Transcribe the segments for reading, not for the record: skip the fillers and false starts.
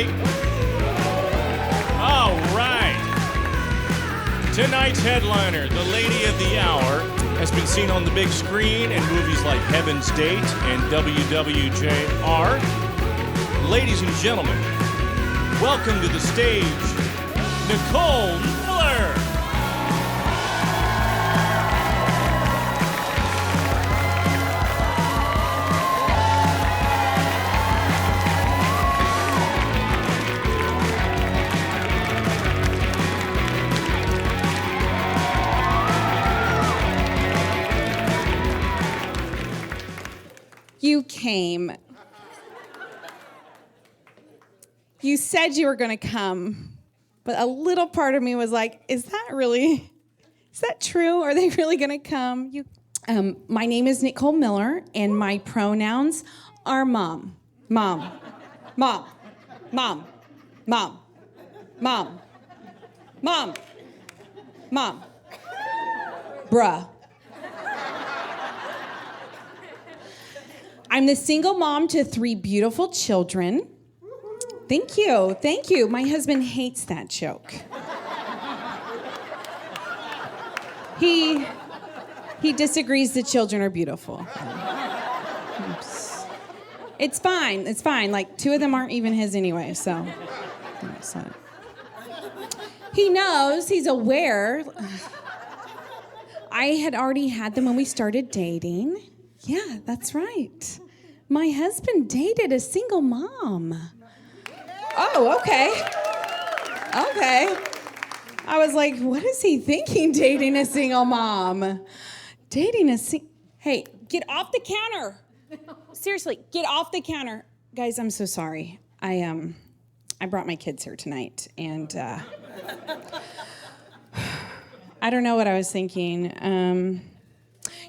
right. All right. Tonight's headliner, the lady of the hour, has been seen on the big screen in movies like Heaven's Gate and WWJR. Ladies and gentlemen, welcome to the stage, Nicole Miller. You came. You said you were going to come, but a little part of me was like, is that true? Are they really going to come? My name is Nicole Miller, and my pronouns are mom, mom, mom, mom, mom, mom, mom, mom, bruh. I'm the single mom to 3 beautiful children. Thank you. My husband hates that joke. He disagrees the children are beautiful. It's fine. Like 2 of them aren't even his anyway, so. He knows, he's aware. I had already had them when we started dating. Yeah, that's right. My husband dated a single mom. Oh, okay. I was like, what is he thinking, dating a single mom? Hey, get off the counter. Seriously, get off the counter. Guys, I'm so sorry. I brought my kids here tonight, and I don't know what I was thinking.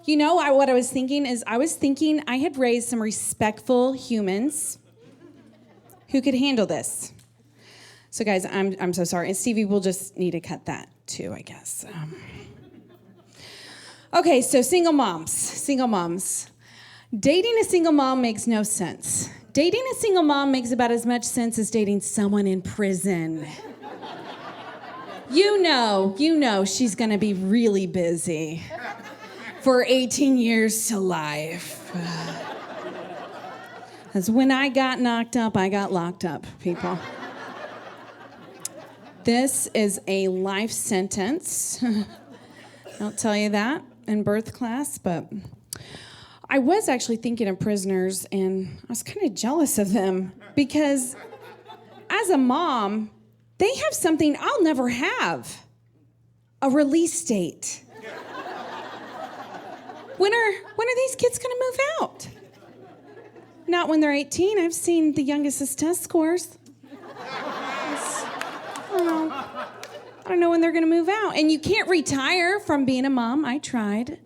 What I was thinking is I had raised some respectful humans who could handle this. So guys, I'm so sorry. And Stevie, we'll just need to cut that too, I guess. Okay, so single moms. Dating a single mom makes no sense. Dating a single mom makes about as much sense as dating someone in prison. You know she's gonna be really busy for 18 years to life. Because when I got knocked up, I got locked up, people. This is a life sentence. I'll tell you that in birth class, but I was actually thinking of prisoners, and I was kind of jealous of them because as a mom, they have something I'll never have: a release date. When are these kids gonna move out? Not when they're 18. I've seen the youngest's test scores. I don't know when they're gonna move out. And you can't retire from being a mom. I tried.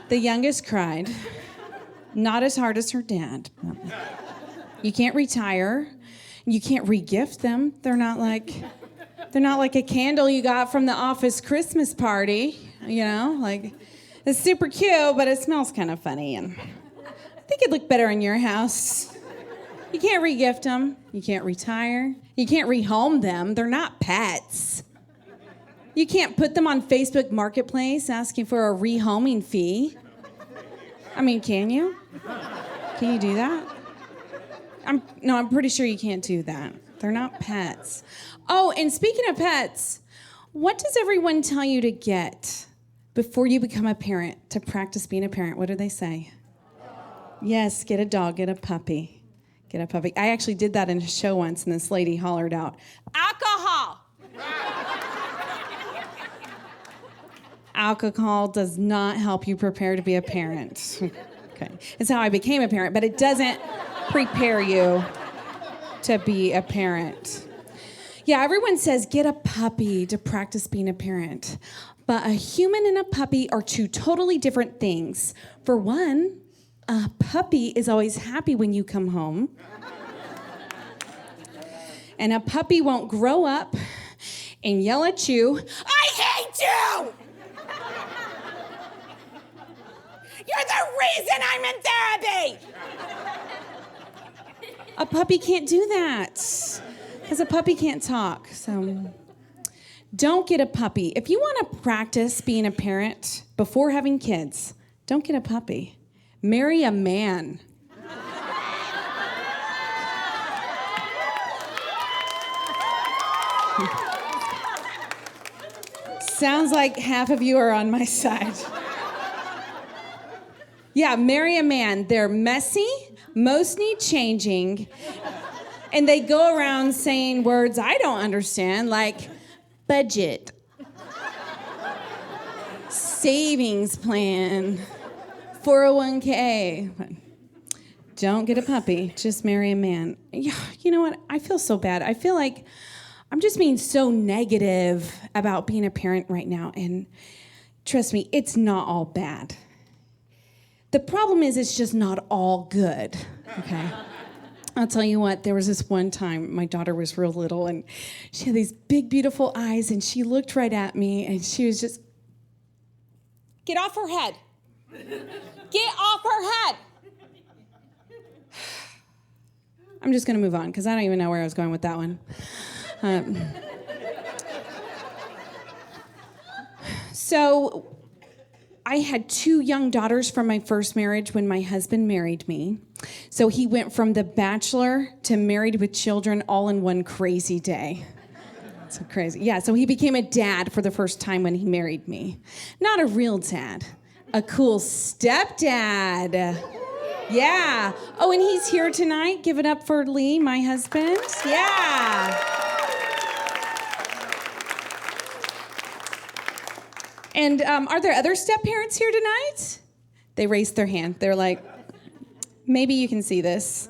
The youngest cried. Not as hard as her dad. You can't retire. You can't re-gift them. They're not like a candle you got from the office Christmas party, like. It's super cute, but it smells kind of funny, and I think it'd look better in your house. You can't re-gift them. You can't retire. You can't rehome them. They're not pets. You can't put them on Facebook Marketplace asking for a rehoming fee. I mean, can you? Can you do that? I'm pretty sure you can't do that. They're not pets. Oh, and speaking of pets, what does everyone tell you to get before you become a parent, to practice being a parent? What do they say? Yes, get a dog, get a puppy. I actually did that in a show once, and this lady hollered out, alcohol! Alcohol does not help you prepare to be a parent. Okay, it's how I became a parent, but it doesn't prepare you to be a parent. Yeah, everyone says get a puppy to practice being a parent. But a human and a puppy are 2 totally different things. For one, a puppy is always happy when you come home. And a puppy won't grow up and yell at you, I hate you! You're the reason I'm in therapy! A puppy can't do that. because a puppy can't talk. So don't get a puppy. If you want to practice being a parent before having kids, don't get a puppy. Marry a man. Sounds like half of you are on my side. Yeah, marry a man. They're messy, most need changing, and they go around saying words I don't understand, like budget, savings plan, 401k. Don't get a puppy, just marry a man. Yeah, you know what? I feel so bad. I feel like I'm just being so negative about being a parent right now, and trust me, it's not all bad. The problem is it's just not all good, okay? I'll tell you what, there was this one time my daughter was real little, and she had these big, beautiful eyes, and she looked right at me, and she was just, get off her head. Get off her head. I'm just gonna move on, because I don't even know where I was going with that one. So I had 2 young daughters from my first marriage when my husband married me. So he went from the bachelor to married with children all in one crazy day. So crazy. Yeah, so he became a dad for the first time when he married me. Not a real dad, a cool stepdad. Yeah. Oh, and he's here tonight. Give it up for Lee, my husband. Yeah. And are there other step-parents here tonight? They raised their hand. They're like, maybe you can see this.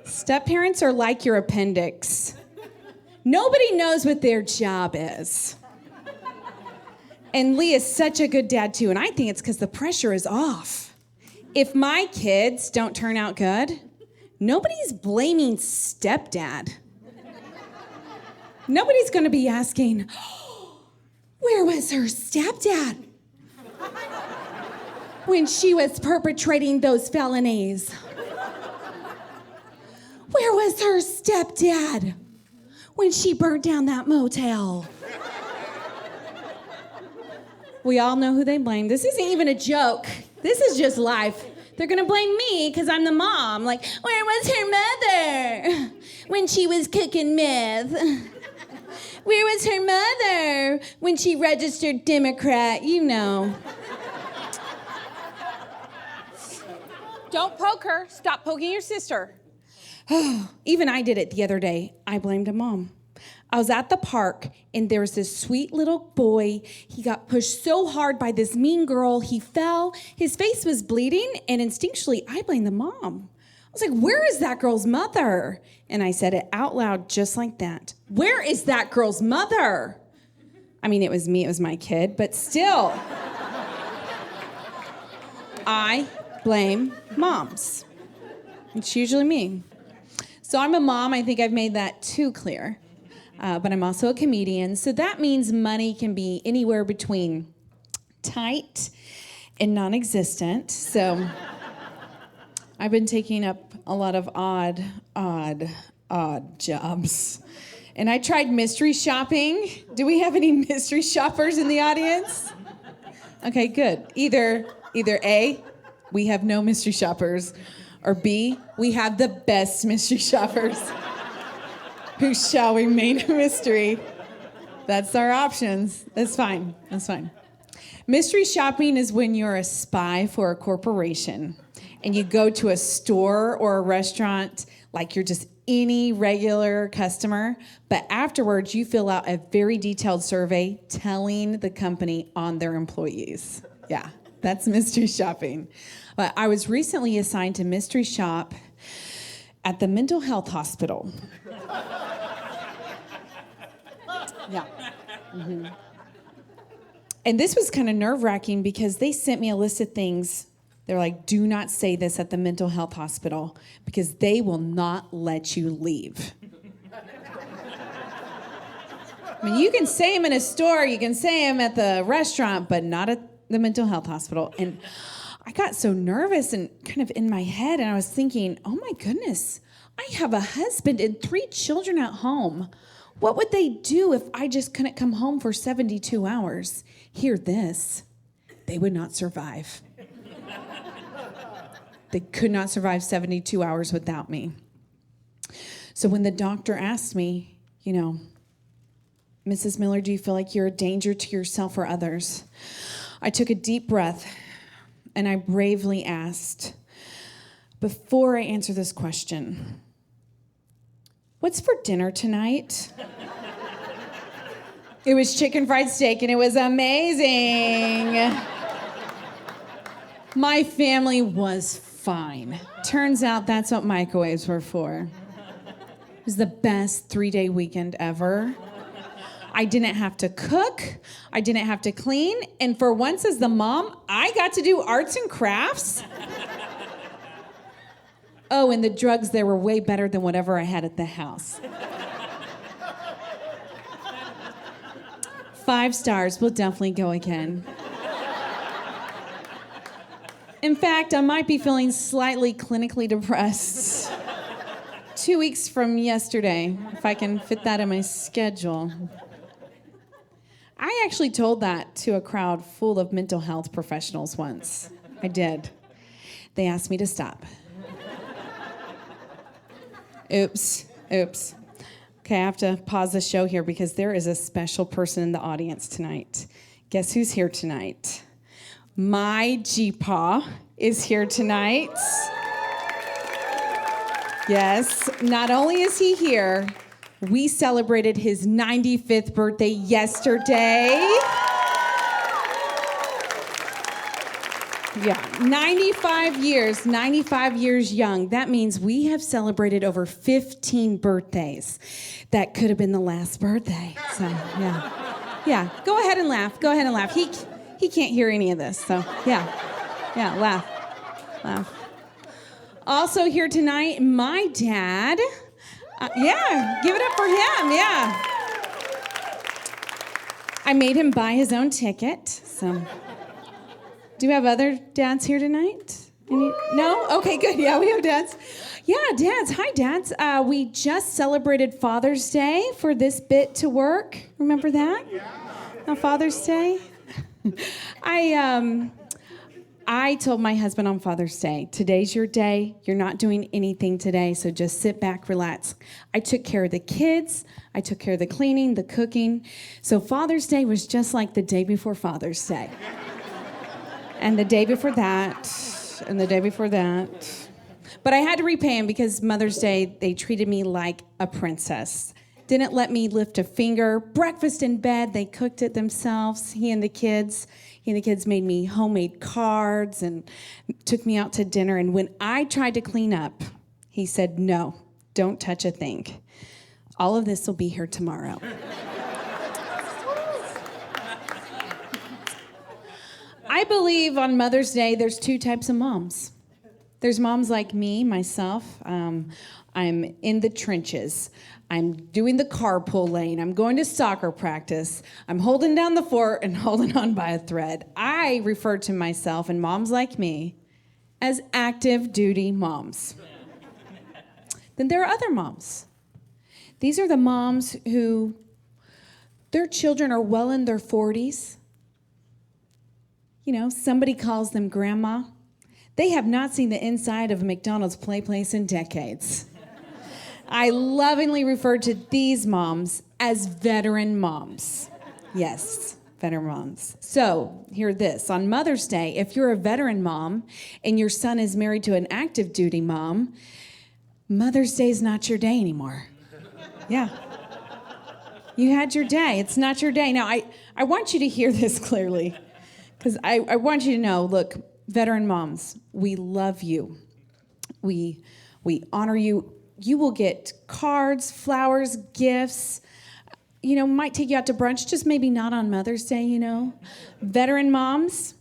Step-parents are like your appendix. Nobody knows what their job is. And Lee is such a good dad, too, and I think it's because the pressure is off. If my kids don't turn out good, nobody's blaming stepdad. Nobody's going to be asking, where was her stepdad when she was perpetrating those felonies? Where was her stepdad when she burnt down that motel? We all know who they blame. This isn't even a joke. This is just life. They're gonna blame me because I'm the mom. Like, where was her mother when she was cooking meth? Where was her mother when she registered Democrat? You know. Don't poke her. Stop poking your sister. Even I did it the other day. I blamed a mom. I was at the park, and there was this sweet little boy. He got pushed so hard by this mean girl, he fell. His face was bleeding, and instinctually, I blamed the mom. I was like, where is that girl's mother? And I said it out loud just like that. Where is that girl's mother? I mean, it was me, it was my kid, but still. I blame moms. It's usually me. So I'm a mom. I think I've made that too clear. But I'm also a comedian. So that means money can be anywhere between tight and non-existent. So I've been taking up a lot of odd jobs. And I tried mystery shopping. Do we have any mystery shoppers in the audience? Okay, good. Either A, we have no mystery shoppers, or B, we have the best mystery shoppers who shall remain a mystery. That's our options. That's fine. That's fine. Mystery shopping is when you're a spy for a corporation and you go to a store or a restaurant like you're just any regular customer, but afterwards you fill out a very detailed survey telling the company on their employees. Yeah, that's mystery shopping. But I was recently assigned to mystery shop at the mental health hospital. Yeah. Mm-hmm. And this was kind of nerve-wracking because they sent me a list of things. They're like, do not say this at the mental health hospital because they will not let you leave. I mean, you can say them in a store, you can say them at the restaurant, but not at the mental health hospital. And I got so nervous and kind of in my head, and I was thinking, oh my goodness, I have a husband and 3 children at home. What would they do if I just couldn't come home for 72 hours? Hear this. They would not survive. They could not survive 72 hours without me. So when the doctor asked me, Mrs. Miller, do you feel like you're a danger to yourself or others? I took a deep breath and I bravely asked, before I answer this question, what's for dinner tonight? It was chicken fried steak and it was amazing. My family was fine. Turns out that's what microwaves were for. It was the best 3-day weekend ever. I didn't have to cook. I didn't have to clean. And for once as the mom, I got to do arts and crafts. Oh, and the drugs there were way better than whatever I had at the house. 5 stars, we'll definitely go again. In fact, I might be feeling slightly clinically depressed 2 weeks from yesterday, if I can fit that in my schedule. I actually told that to a crowd full of mental health professionals once. I did. They asked me to stop. Oops. Okay, I have to pause the show here because there is a special person in the audience tonight. Guess who's here tonight? My G-Paw is here tonight. Yes, not only is he here, we celebrated his 95th birthday yesterday. Yeah, 95 years young. That means we have celebrated over 15 birthdays. That could have been the last birthday. So, yeah. Go ahead and laugh. He can't hear any of this, so yeah, laugh. Also here tonight, my dad. Give it up for him, yeah. I made him buy his own ticket, so. Do you have other dads here tonight? No? Okay, good, yeah, we have dads. Yeah, dads, hi dads. We just celebrated Father's Day for this bit to work. Remember that? On Father's Day? I told my husband on Father's Day, today's your day. You're not doing anything today, so just sit back, relax. I took care of the kids. I took care of the cleaning, the cooking. So Father's Day was just like the day before Father's Day. And the day before that, and the day before that. But I had to repay him because Mother's Day, they treated me like a princess. Didn't let me lift a finger. Breakfast in bed, they cooked it themselves, he and the kids. He and the kids made me homemade cards and took me out to dinner. And when I tried to clean up, he said, no, don't touch a thing. All of this will be here tomorrow. I believe on Mother's Day, there's 2 types of moms. There's moms like me, myself. I'm in the trenches. I'm doing the carpool lane. I'm going to soccer practice. I'm holding down the fort and holding on by a thread. I refer to myself and moms like me as active duty moms. Then there are other moms. These are the moms who their children are well in their 40s. Somebody calls them grandma. They have not seen the inside of a McDonald's play place in decades. I lovingly refer to these moms as veteran moms. Yes, veteran moms. So, hear this. On Mother's Day, if you're a veteran mom and your son is married to an active duty mom, Mother's Day is not your day anymore. Yeah. You had your day. It's not your day. Now, I want you to hear this clearly. Because I want you to know, look, veteran moms, we love you. We honor you. You will get cards, flowers, gifts. Might take you out to brunch, just maybe not on Mother's Day, Veteran moms,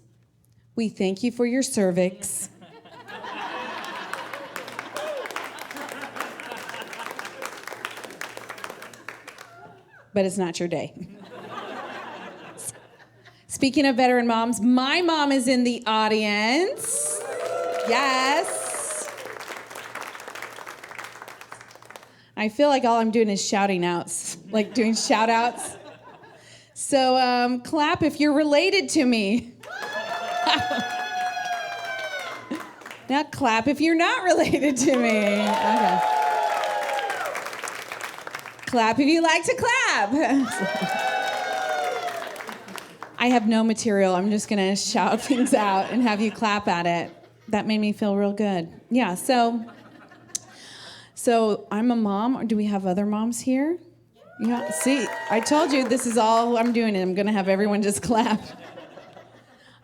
we thank you for your cervix. But it's not your day. Speaking of veteran moms, my mom is in the audience. Yes. I feel like all I'm doing is shouting outs, like doing shout outs. So clap if you're related to me. Now clap if you're not related to me. Okay. Clap if you like to clap. I have no material. I'm just going to shout things out and have you clap at it. That made me feel real good. Yeah, so I'm a mom. Do we have other moms here? Yeah, see, I told you this is all I'm doing, and I'm going to have everyone just clap.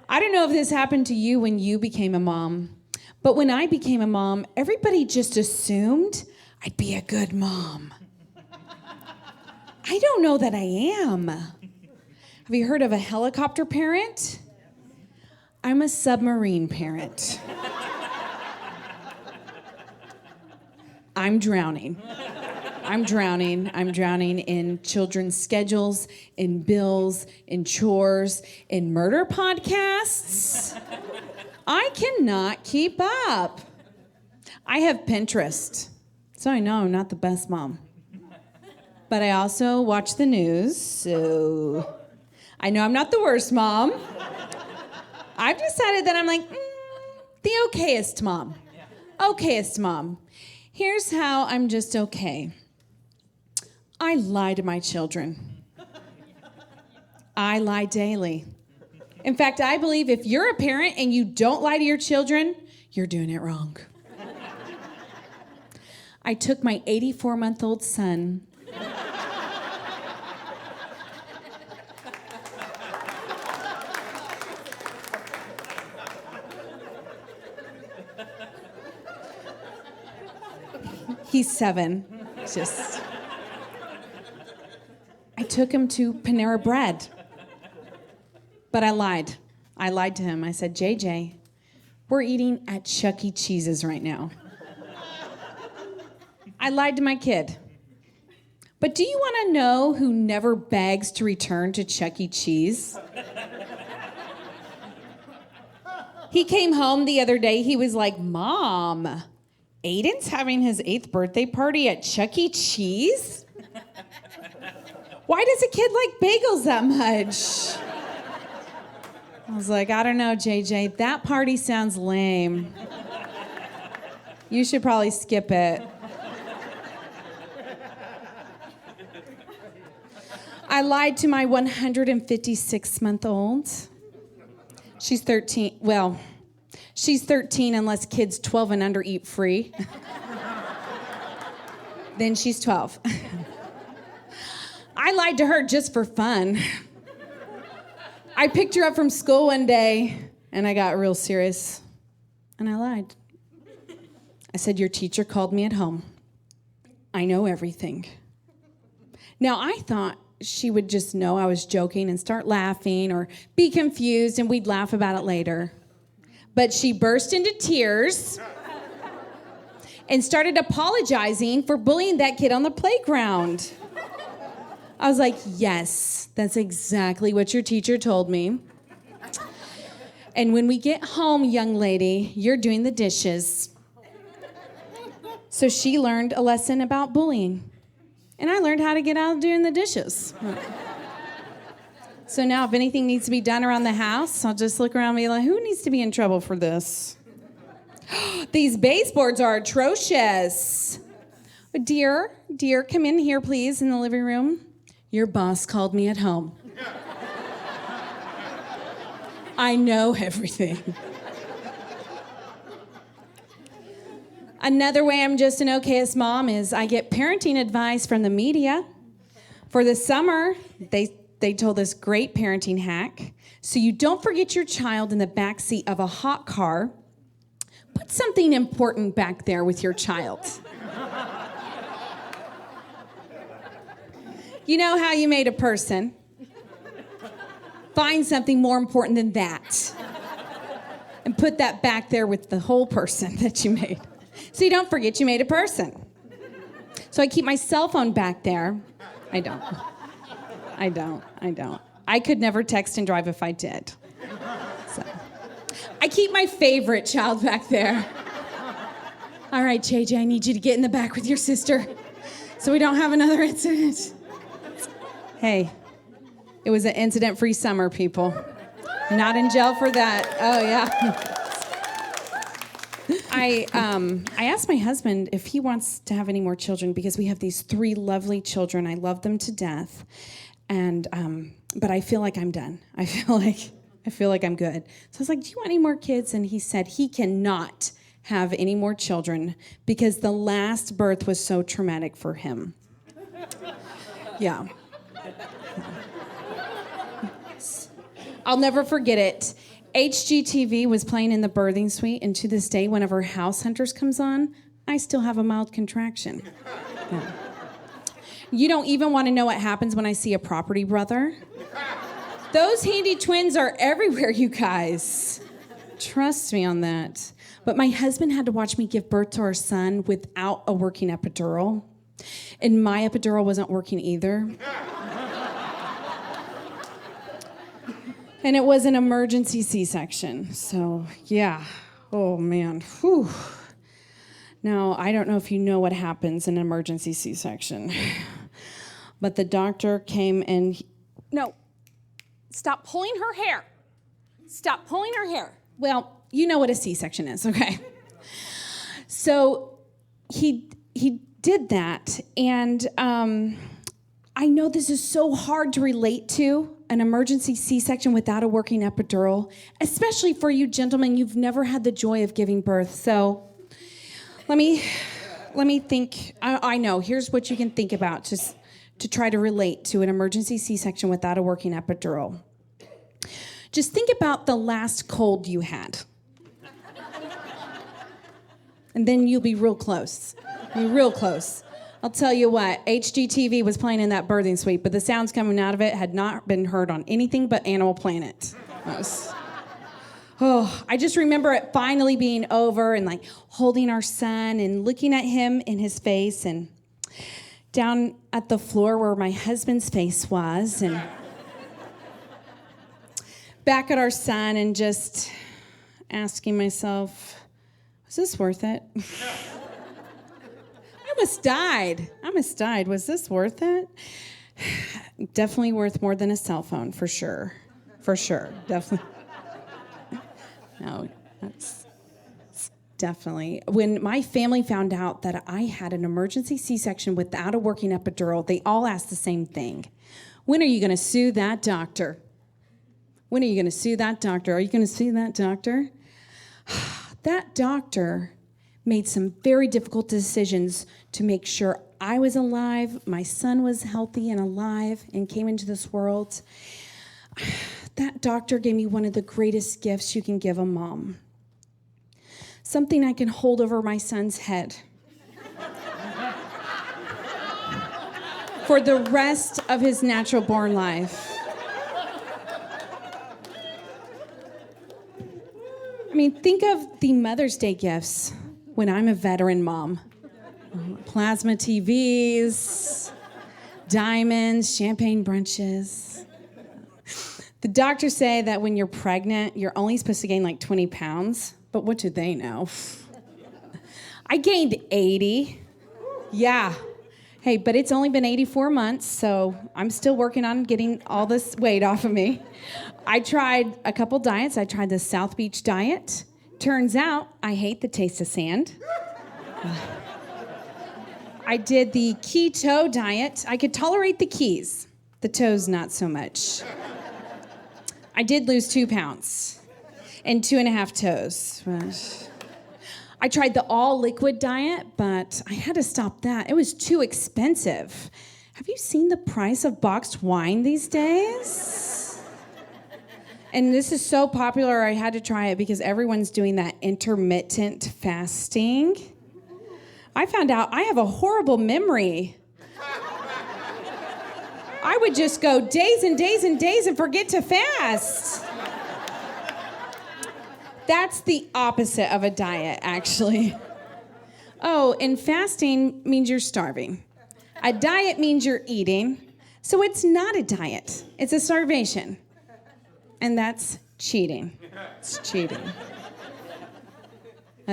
I don't know if this happened to you when you became a mom, but when I became a mom, everybody just assumed I'd be a good mom. I don't know that I am. Have you heard of a helicopter parent? I'm a submarine parent. I'm drowning. I'm drowning in children's schedules, in bills, in chores, in murder podcasts. I cannot keep up. I have Pinterest, so I know I'm not the best mom. But I also watch the news, so I know I'm not the worst mom. I've decided that I'm like, the okayest mom. Okayest mom. Here's how I'm just okay. I lie to my children. I lie daily. In fact, I believe if you're a parent and you don't lie to your children, you're doing it wrong. I took my 84-month-old son He's 7. I took him to Panera Bread. But I lied. I lied to him. I said, JJ, we're eating at Chuck E. Cheese's right now. I lied to my kid. But do you want to know who never begs to return to Chuck E. Cheese? He came home the other day. He was like, Mom, Aiden's having his 8th birthday party at Chuck E. Cheese? Why does a kid like bagels that much? I was like, I don't know, JJ. That party sounds lame. You should probably skip it. I lied to my 156-month-old. She's 13. Well, she's 13 unless kids 12 and under eat free. Then she's 12. I lied to her just for fun. I picked her up from school one day, and I got real serious, and I lied. I said, your teacher called me at home. I know everything. Now, I thought she would just know I was joking and start laughing or be confused, and we'd laugh about it later. But she burst into tears and started apologizing for bullying that kid on the playground. I was like, yes, that's exactly what your teacher told me. And when we get home, young lady, you're doing the dishes. So she learned a lesson about bullying. And I learned how to get out of doing the dishes. So now if anything needs to be done around the house, I'll just look around and be like, who needs to be in trouble for this? These baseboards are atrocious. Dear, come in here, please, in the living room. Your boss called me at home. I know everything. Another way I'm just an okayest mom is I get parenting advice from the media. For the summer, they told this great parenting hack. So you don't forget your child in the backseat of a hot car. Put something important back there with your child. You know how you made a person? Find something more important than that. And put that back there with the whole person that you made. So you don't forget you made a person. So I keep my cell phone back there. I don't. I could never text and drive if I did. So I keep my favorite child back there. All right, JJ, I need you to get in the back with your sister. So we don't have another incident. Hey, it was an incident-free summer, people. Not in jail for that. Oh, yeah. I asked my husband if he wants to have any more children because we have these 3 lovely children. I love them to death. And but I feel like I'm done. I feel like I'm good. So I was like, do you want any more kids? And he said he cannot have any more children because the last birth was so traumatic for him. Yeah. I'll never forget it. HGTV was playing in the birthing suite, and to this day, whenever House Hunters comes on, I still have a mild contraction. Yeah. You don't even want to know what happens when I see a property brother. Those handy twins are everywhere, you guys. Trust me on that. But my husband had to watch me give birth to our son without a working epidural. And my epidural wasn't working either. And it was an emergency C-section. So, yeah. Oh, man. Whew. Now, I don't know if you know what happens in an emergency C-section. But the doctor came and... No. Stop pulling her hair. Stop pulling her hair. Well, you know what a C-section is, okay? So he did that, and I know this is so hard to relate to, an emergency C-section without a working epidural, especially for you gentlemen, you've never had the joy of giving birth. So let me think. I know, here's what you can think about just to try to relate to an emergency C-section without a working epidural. Just think about the last cold you had. And then you'll be real close. Real close. I'll tell you what, HGTV was playing in that birthing suite, but the sounds coming out of it had not been heard on anything but Animal Planet. I just remember it finally being over and like holding our son and looking at him in his face and down at the floor where my husband's face was and back at our son and just asking myself, was this worth it? I almost died. Was this worth it? Definitely worth more than a cell phone, for sure. For sure, definitely. No, that's definitely. When my family found out that I had an emergency C-section without a working epidural, they all asked the same thing. When are you going to sue that doctor? When are you going to sue that doctor? Are you going to sue that doctor? That doctor made some very difficult decisions to make sure I was alive, my son was healthy and alive and came into this world. That doctor gave me one of the greatest gifts you can give a mom. Something I can hold over my son's head for the rest of his natural born life. I mean, think of the Mother's Day gifts when I'm a veteran mom. Plasma TVs, diamonds, champagne brunches. The doctors say that when you're pregnant, you're only supposed to gain like 20 pounds, but what do they know? I gained 80. Yeah. Hey, but it's only been 84 months, so I'm still working on getting all this weight off of me. I tried a couple diets. I tried the South Beach diet. Turns out I hate the taste of sand. I did the keto diet. I could tolerate the keys, the toes not so much. I did lose 2 pounds and 2.5 toes. I tried the all liquid diet, but I had to stop that. It was too expensive. Have you seen the price of boxed wine these days? And this is so popular, I had to try it because everyone's doing that intermittent fasting. I found out I have a horrible memory. I would just go days and days and days and forget to fast. That's the opposite of a diet, actually. Oh, and fasting means you're starving. A diet means you're eating. So it's not a diet. It's a starvation. And that's cheating. It's cheating.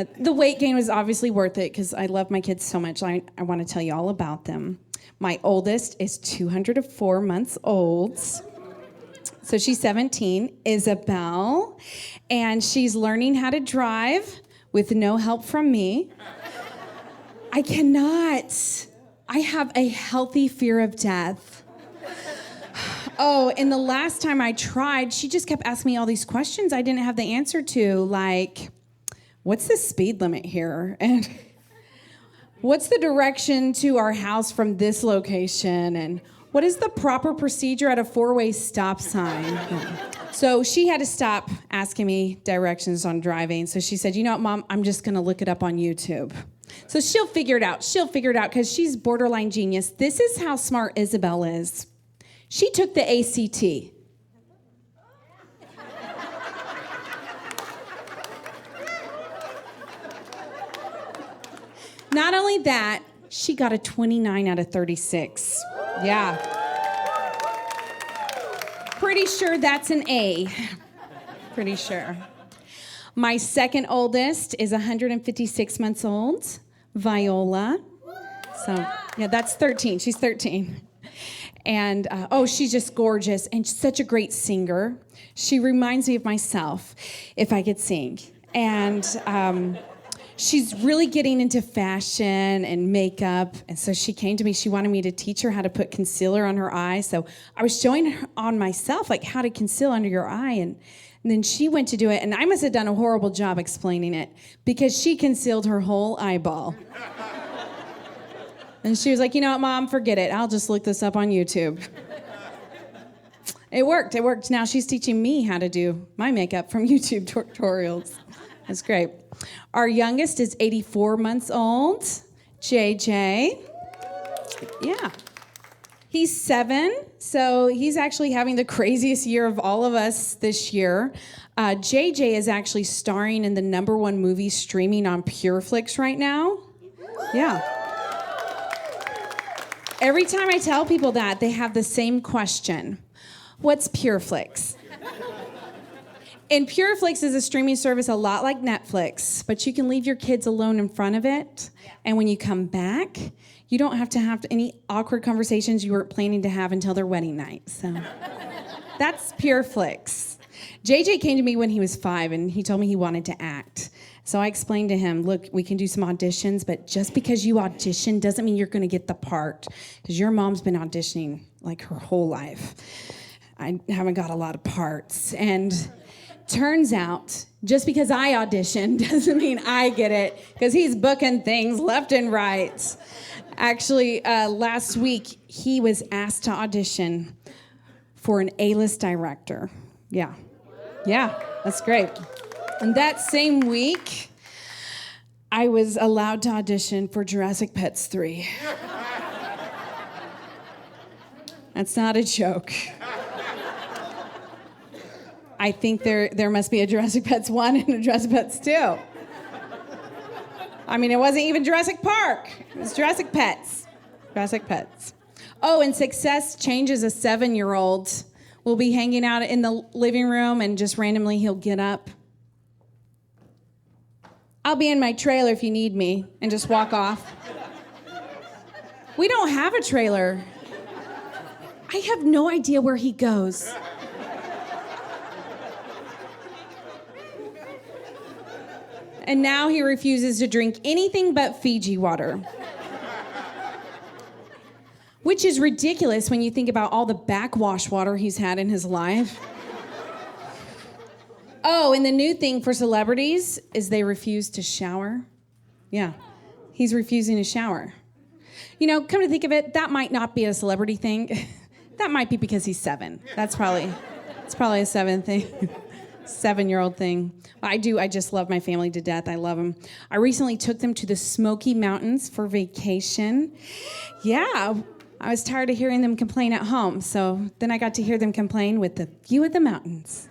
The weight gain was obviously worth it because I love my kids so much. I want to tell you all about them. My oldest is 204 months old. So she's 17, Isabel, and she's learning how to drive with no help from me. I cannot. I have a healthy fear of death. Oh, and the last time I tried, she just kept asking me all these questions I didn't have the answer to, like, what's the speed limit here? And what's the direction to our house from this location? And what is the proper procedure at a four-way stop sign? So she had to stop asking me directions on driving. So she said, you know what, Mom, I'm just gonna look it up on YouTube. So she'll figure it out. She'll figure it out because she's borderline genius. This is how smart Isabel is. She took the ACT. Not only that, she got a 29 out of 36. Yeah. Pretty sure that's an A. Pretty sure. My second oldest is 156 months old, Viola. So, yeah, that's 13. She's 13. And, she's just gorgeous and such a great singer. She reminds me of myself if I could sing. And she's really getting into fashion and makeup. And so she came to me. She wanted me to teach her how to put concealer on her eyes. So I was showing her on myself, like, how to conceal under your eye. And then she went to do it. And I must have done a horrible job explaining it because she concealed her whole eyeball. And she was like, you know what, Mom, forget it. I'll just look this up on YouTube. It worked. Now she's teaching me how to do my makeup from YouTube tutorials. That's great. Our youngest is 84 months old, JJ. Yeah. He's 7, so he's actually having the craziest year of all of us this year. JJ is actually starring in the #1 movie streaming on PureFlix right now. Yeah. Every time I tell people that, they have the same question. What's PureFlix? And PureFlix is a streaming service a lot like Netflix, but you can leave your kids alone in front of it. And when you come back, you don't have to have any awkward conversations you weren't planning to have until their wedding night. So that's PureFlix. JJ came to me when he was 5, and he told me he wanted to act. So I explained to him, look, we can do some auditions, but just because you audition doesn't mean you're going to get the part, because your mom's been auditioning like her whole life. I haven't got a lot of parts. And turns out, just because I audition doesn't mean I get it, because he's booking things left and right. Actually, last week, he was asked to audition for an A-list director. Yeah, that's great. And that same week, I was allowed to audition for Jurassic Pets 3. That's not a joke. I think there must be a Jurassic Pets 1 and a Jurassic Pets 2. I mean, it wasn't even Jurassic Park. It was Jurassic Pets. Jurassic Pets. Oh, and Success changes a 7-year-old. We'll be hanging out in the living room, and just randomly he'll get up. I'll be in my trailer if you need me, and just walk off. We don't have a trailer. I have no idea where he goes. And now he refuses to drink anything but Fiji water. Which is ridiculous when you think about all the backwash water he's had in his life. Oh, and the new thing for celebrities is they refuse to shower. Yeah, he's refusing to shower. You know, come to think of it, that might not be a celebrity thing. That might be because he's 7. It's probably a 7 thing. 7-year-old thing. I just love my family to death. I love them. I recently took them to the Smoky Mountains for vacation. Yeah, I was tired of hearing them complain at home, so then I got to hear them complain with the view of the mountains.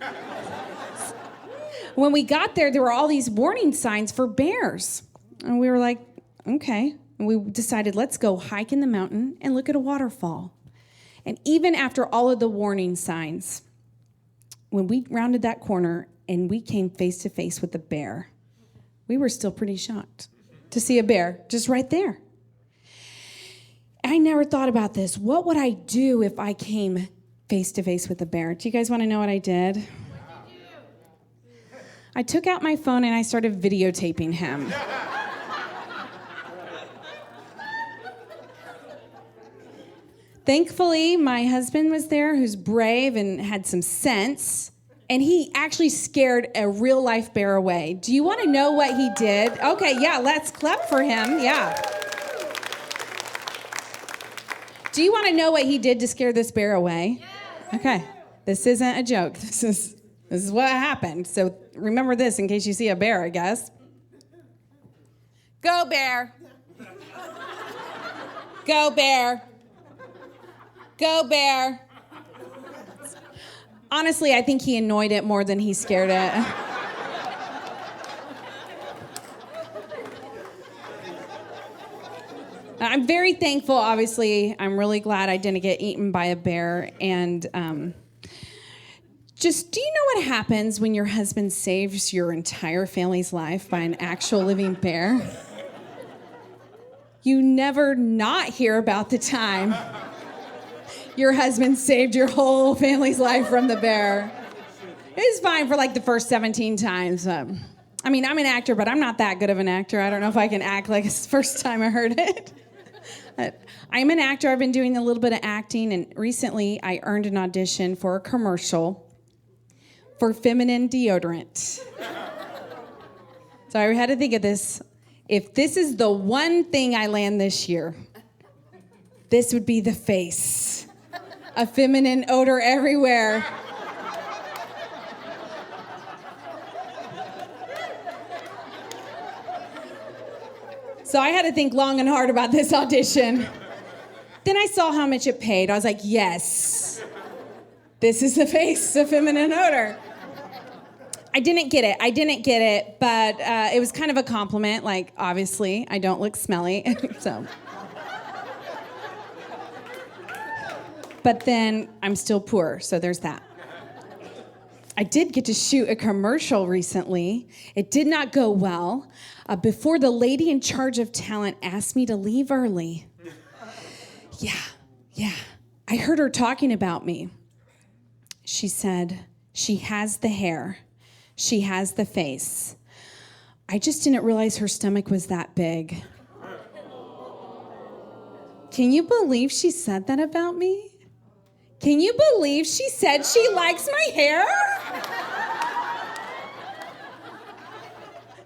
When we got there, there were all these warning signs for bears. And we were like, okay. And we decided, let's go hike in the mountain and look at a waterfall. And even after all of the warning signs, when we rounded that corner and we came face to face with the bear, We were still pretty shocked to see a bear just right there. I never thought about this. What would I do if I came face to face with a bear? Do you guys want to know what I did? I took out my phone and I started videotaping him. Thankfully, my husband was there, who's brave and had some sense, and he actually scared a real-life bear away. Do you want to know what he did? Okay, yeah, let's clap for him, yeah. Do you want to know what he did to scare this bear away? Okay, this isn't a joke. This is what happened. So remember this in case you see a bear, I guess. Go, bear. Go, bear. Go, bear. Honestly, I think he annoyed it more than he scared it. I'm very thankful, obviously. I'm really glad I didn't get eaten by a bear. And do you know what happens when your husband saves your entire family's life by an actual living bear? You never not hear about the time your husband saved your whole family's life from the bear. It's fine for like the first 17 times. I mean, I'm an actor, but I'm not that good of an actor. I don't know if I can act like it's the first time I heard it. I'm an actor. I've been doing a little bit of acting, and recently I earned an audition for a commercial for feminine deodorant. So I had to think of this. If this is the one thing I land this year, this would be the face. A feminine odor everywhere. So I had to think long and hard about this audition. Then I saw how much it paid. I was like, yes, this is the face of feminine odor. I didn't get it, but it was kind of a compliment. Like, obviously, I don't look smelly, so. But then I'm still poor, so there's that. I did get to shoot a commercial recently. It did not go well. Before the lady in charge of talent asked me to leave early. Yeah. I heard her talking about me. She said, she has the hair. She has the face. I just didn't realize her stomach was that big. Can you believe she said that about me? Can you believe she said she likes my hair?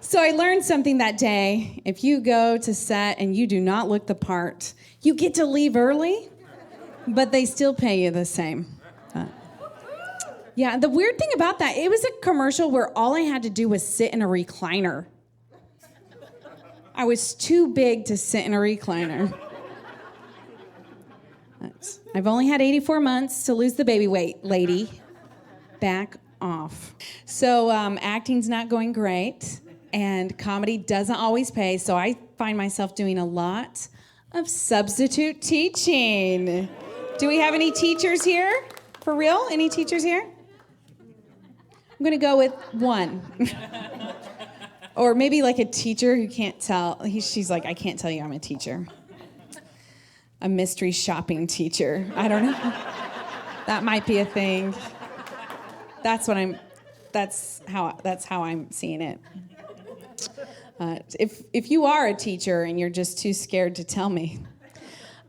So I learned something that day. If you go to set and you do not look the part, you get to leave early, but they still pay you the same. Yeah, the weird thing about that, it was a commercial where all I had to do was sit in a recliner. I was too big to sit in a recliner. I've only had 84 months to lose the baby weight, lady. Back off. So acting's not going great, and comedy doesn't always pay, so I find myself doing a lot of substitute teaching. Do we have any teachers here? For real? Any teachers here? I'm gonna go with one. Or maybe like a teacher who can't tell. She's like, I can't tell you I'm a teacher. A mystery shopping teacher. I don't know. That might be a thing. That's how I'm seeing it. If you are a teacher and you're just too scared to tell me,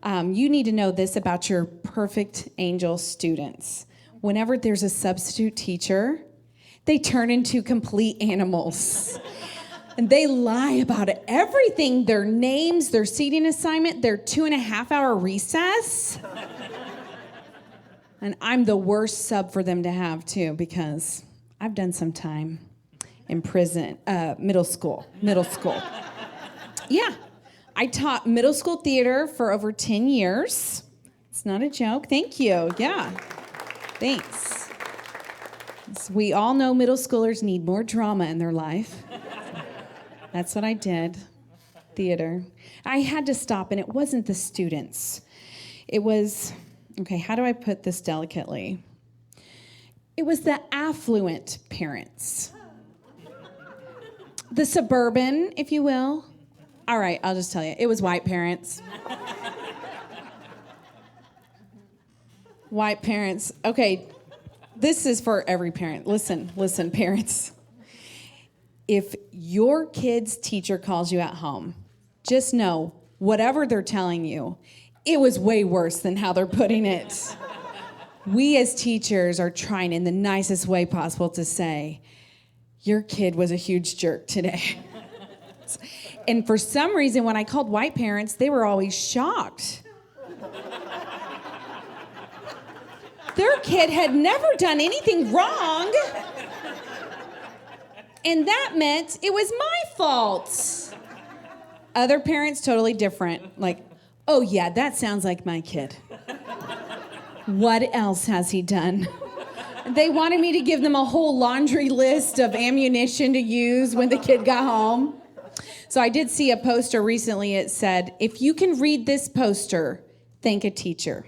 you need to know this about your perfect angel students. Whenever there's a substitute teacher, they turn into complete animals. And they lie about everything, their names, their seating assignment, their 2.5-hour recess. And I'm the worst sub for them to have, too, because I've done some time in prison, middle school. Yeah, I taught middle school theater for over 10 years. It's not a joke. Thank you. Yeah, thanks. We all know middle schoolers need more drama in their life. That's what I did, theater. I had to stop, and it wasn't the students. It was, okay, how do I put this delicately? It was the affluent parents. the suburban, if you will. All right, I'll just tell you. It was white parents. White parents. Okay, this is for every parent. Listen, parents. If your kid's teacher calls you at home, just know whatever they're telling you, it was way worse than how they're putting it. We as teachers are trying in the nicest way possible to say, your kid was a huge jerk today. And for some reason, when I called white parents, they were always shocked. Their kid had never done anything wrong. And that meant it was my fault. Other parents, totally different. Like, oh yeah, that sounds like my kid. What else has he done? They wanted me to give them a whole laundry list of ammunition to use when the kid got home. So I did see a poster recently. It said, if you can read this poster, thank a teacher.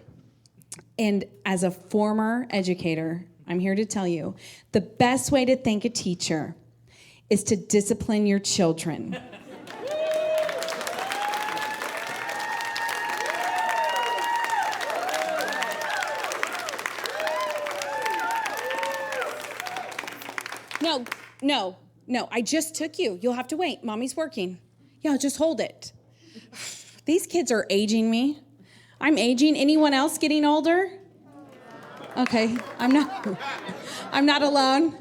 And as a former educator, I'm here to tell you, the best way to thank a teacher is to discipline your children. No, I just took you. You'll have to wait. Mommy's working. Yeah, just hold it. These kids are aging me. I'm aging. Anyone else getting older? Okay, I'm not alone.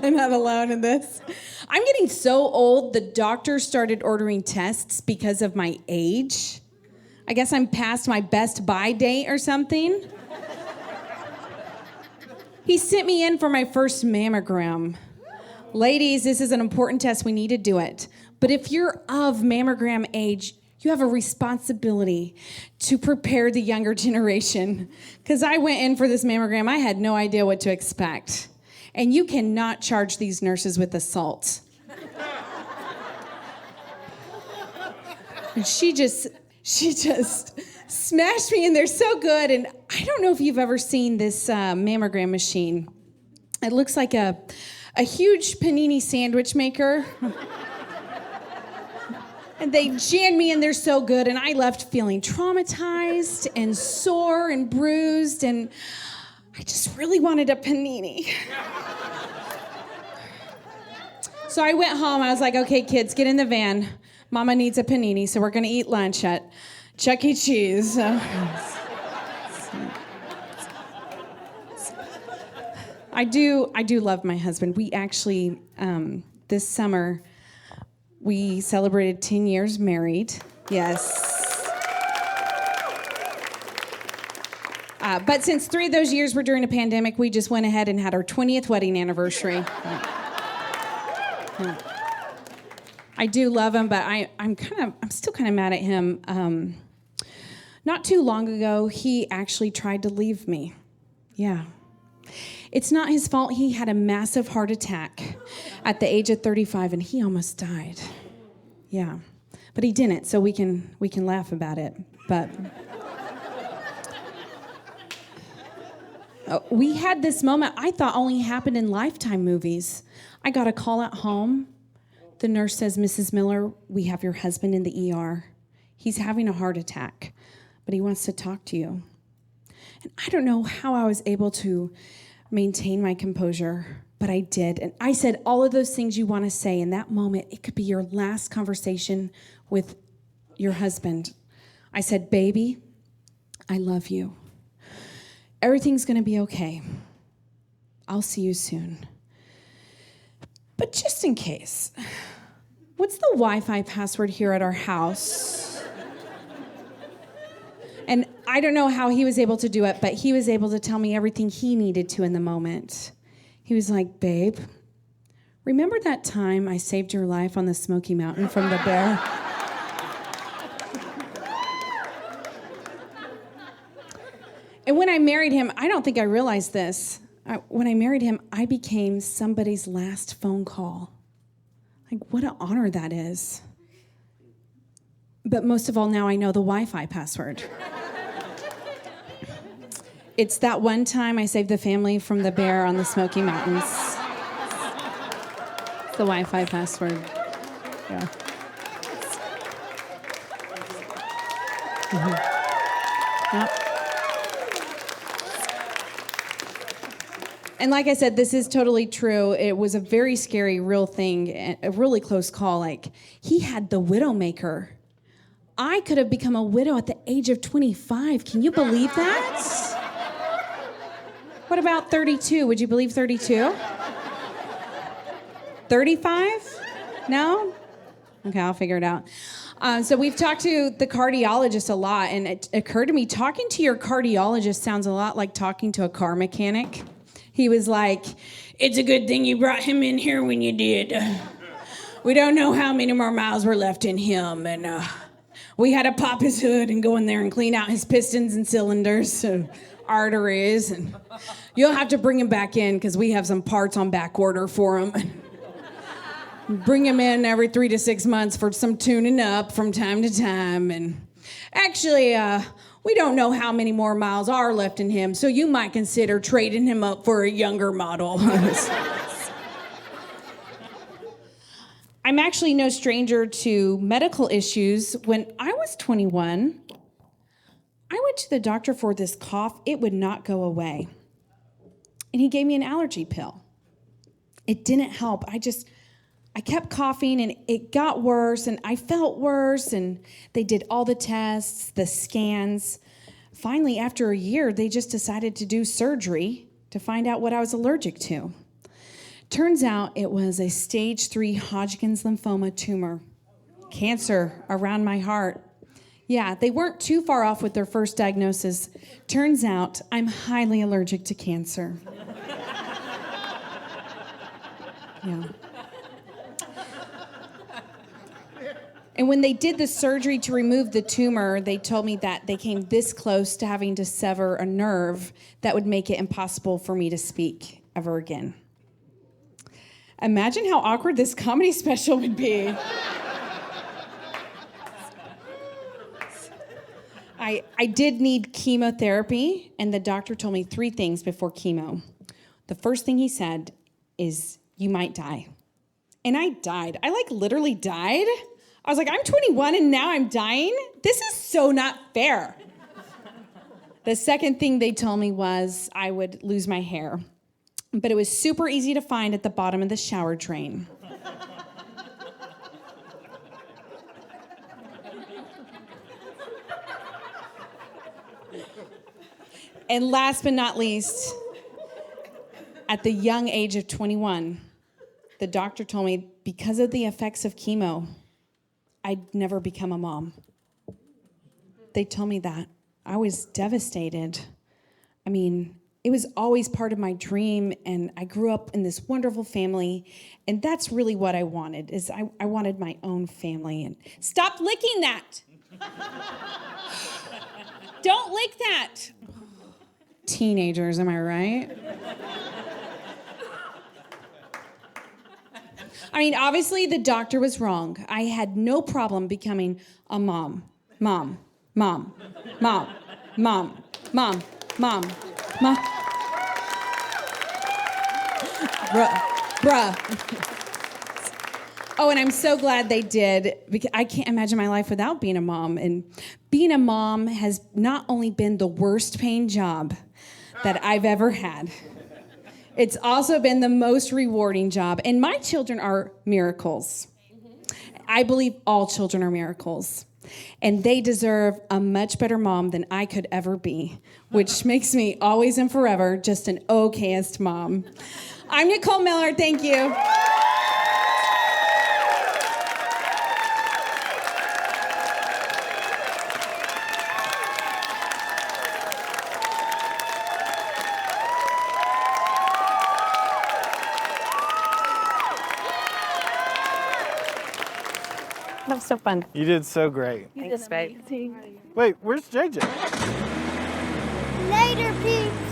I'm not alone in this. I'm getting so old, the doctor started ordering tests because of my age. I guess I'm past my best buy date or something. He sent me in for my first mammogram. Ladies, this is an important test. We need to do it. But if you're of mammogram age, you have a responsibility to prepare the younger generation. Because I went in for this mammogram, I had no idea what to expect. And you cannot charge these nurses with assault. And she just smashed me in there so good. And I don't know if you've ever seen this mammogram machine. It looks like a huge panini sandwich maker. And they jammed me in there so good, and I left feeling traumatized and sore and bruised, and I just really wanted a panini. So I went home. I was like, okay, kids, get in the van. Mama needs a panini, so we're going to eat lunch at Chuck E. Cheese. I do love my husband. We actually, this summer, we celebrated 10 years married. Yes. But since 3 of those years were during a pandemic, we just went ahead and had our 20th wedding anniversary. I do love him, but I'm still kind of mad at him. Not too long ago, he actually tried to leave me. Yeah. It's not his fault. He had a massive heart attack at the age of 35, and he almost died. Yeah, but he didn't, so we can laugh about it. But we had this moment I thought only happened in Lifetime movies. I got a call at home. The nurse says, Mrs. Miller, we have your husband in the ER. He's having a heart attack, but he wants to talk to you. And I don't know how I was able to maintain my composure, but I did. And I said all of those things you want to say in that moment. It could be your last conversation with your husband. I said, baby, I love you. Everything's going to be okay. I'll see you soon. But just in case, what's the Wi-Fi password here at our house? And I don't know how he was able to do it, but he was able to tell me everything he needed to in the moment. He was like, babe, remember that time I saved your life on the Smoky Mountain from the bear? And when I married him, I don't think I realized this. When I married him, I became somebody's last phone call. Like, what an honor that is. But most of all, now I know the Wi-Fi password. It's that one time I saved the family from the bear on the Smoky Mountains. It's the Wi-Fi password. Yeah. Mm-hmm. Yep. And like I said, this is totally true. It was a very scary, real thing, a really close call. Like, he had the widowmaker. I could have become a widow at the age of 25. Can you believe that? What about 32? Would you believe 32? 35? No? Okay, I'll figure it out. So we've talked to the cardiologist a lot, and it occurred to me, talking to your cardiologist sounds a lot like talking to a car mechanic. He was like, "It's a good thing you brought him in here when you did. We don't know how many more miles were left in him, and we had to pop his hood and go in there and clean out his pistons and cylinders and arteries, and you'll have to bring him back in because we have some parts on back order for him. Bring him in every 3 to 6 months for some tuning up from time to time, and actually, we don't know how many more miles are left in him, so you might consider trading him up for a younger model." I'm actually no stranger to medical issues. When I was 21, I went to the doctor for this cough. It would not go away. And he gave me an allergy pill. It didn't help. I kept coughing, and it got worse, and I felt worse, and they did all the tests, the scans. Finally, after a year, they just decided to do surgery to find out what I was allergic to. Turns out it was a stage 3 Hodgkin's lymphoma tumor, cancer around my heart. Yeah, they weren't too far off with their first diagnosis. Turns out I'm highly allergic to cancer. Yeah. And when they did the surgery to remove the tumor, they told me that they came this close to having to sever a nerve that would make it impossible for me to speak ever again. Imagine how awkward this comedy special would be. I did need chemotherapy, and the doctor told me 3 things before chemo. The first thing he said is, "You might die." And I died. I literally died. I was like, I'm 21 and now I'm dying? This is so not fair. The second thing they told me was I would lose my hair, but it was super easy to find at the bottom of the shower drain. And last but not least, at the young age of 21, the doctor told me because of the effects of chemo, I'd never become a mom. They told me that. I was devastated. I mean, it was always part of my dream, and I grew up in this wonderful family, and that's really what I wanted, is I wanted my own family. And stop licking that! Don't lick that! Teenagers, am I right? I mean, obviously the doctor was wrong. I had no problem becoming a mom. Mom. Bruh. Oh, and I'm so glad they did, because I can't imagine my life without being a mom. And being a mom has not only been the worst paying job that I've ever had, it's also been the most rewarding job. And my children are miracles. I believe all children are miracles. And they deserve a much better mom than I could ever be, which makes me always and forever just an okayest mom. I'm Nicole Miller. Thank you. That was so fun. You did so great. Thanks, babe. Wait, where's JJ? Later, peeps.